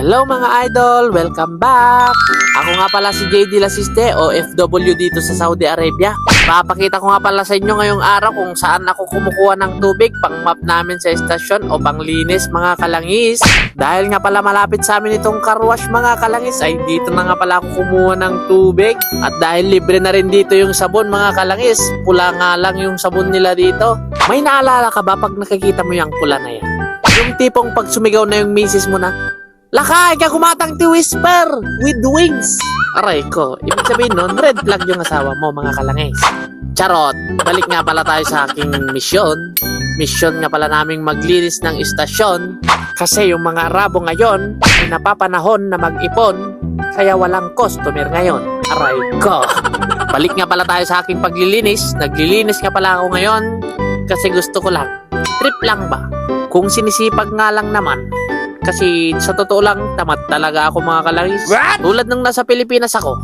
Hello mga idol! Welcome back! Ako nga pala si JD Lasiste, OFW dito sa Saudi Arabia. Papakita ko nga pala sa inyo ngayong araw kung saan ako kumukuha ng tubig pang map namin sa estasyon o panglinis mga kalangis. Dahil nga pala malapit sa amin itong car wash mga kalangis ay dito na nga pala ako kumuha ng tubig. At dahil libre na rin dito yung sabon mga kalangis, pula nga lang yung sabon nila dito. May naalala ka ba pag nakikita mo yung pula na yan? Yung tipong pag sumigaw na yung misis mo na, "Lakay ka kumatang ti whisper with wings." Aray ko, ibig sabihin nun, red flag yung asawa mo mga kalangis. Charot, balik nga pala tayo sa aking misyon. Misyon nga pala naming maglinis ng istasyon. Kasi yung mga Arabo ngayon, ay napapanahon na mag-ipon, kaya walang customer ngayon. Aray ko. Balik nga pala tayo sa aking paglilinis. Naglilinis nga pala ako ngayon kasi gusto ko lang. Trip lang ba? Kung sinisipag nga lang naman. Kasi sa totoo lang, tamad talaga ako mga kalangis. What? Tulad nung nasa Pilipinas ako,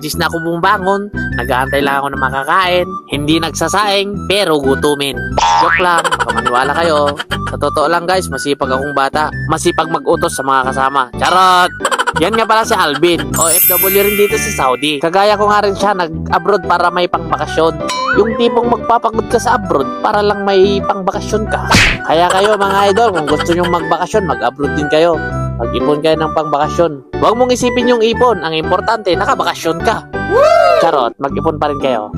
dis na ako bumabangon, nag-aantay lang ako na makakain, hindi nagsasaing, pero gutumin. Joke lang, pamaniwala kayo. Sa totoo lang guys, masipag akong bata, masipag mag-utos sa mga kasama. Charot! Yan nga pala si Alvin, OFW rin dito sa Saudi. Kagaya ko nga rin siya, nag-abroad para may pangbakasyon. Yung tipong magpapagod ka sa abroad para lang may pangbakasyon ka. Kaya kayo mga idol, kung gusto nyong magbakasyon, mag-abroad din kayo. Mag-ipon kayo ng pangbakasyon. Huwag mong isipin yung ipon, ang importante, nakabakasyon ka. Charot, mag-ipon pa rin kayo.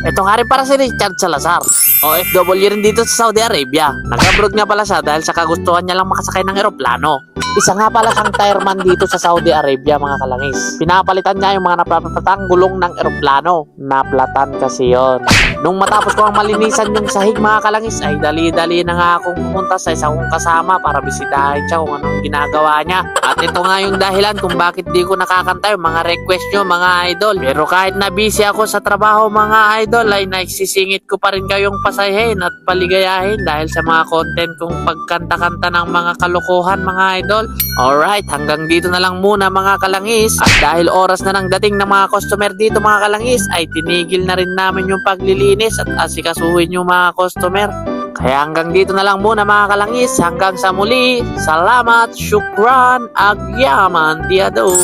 Ito nga rin para si Richard Salazar, OFW rin dito sa Saudi Arabia. Nag-abroad nga pala siya dahil sa kagustuhan niya lang makasakay ng eroplano. Isa nga pala siyang tireman dito sa Saudi Arabia mga kalangis. Pinapalitan niya yung mga naplatang gulong ng eroplano. Naplatan kasi yon. Nung matapos ko ang malinisan yung sahig mga kalangis ay dali-dali na nga akong pumunta sa isa kong kasama para bisitahin siya kung anong ginagawa niya. At ito nga yung dahilan kung bakit di ko nakakanta yung mga request nyo mga idol. Pero kahit na busy ako sa trabaho mga idol ay nagsisingit ko pa rin kayong pasahin at paligayahin dahil sa mga content kong pagkanta-kanta ng mga kalokohan mga idol. Alright, hanggang dito na lang muna mga kalangis. At dahil oras na nang dating ng mga customer dito mga kalangis ay tinigil na rin namin yung paglilinis at asikasuhin yung mga customer. Kaya hanggang dito na lang muna mga kalangis. Hanggang sa muli. Salamat, syukran, agyaman, tiado.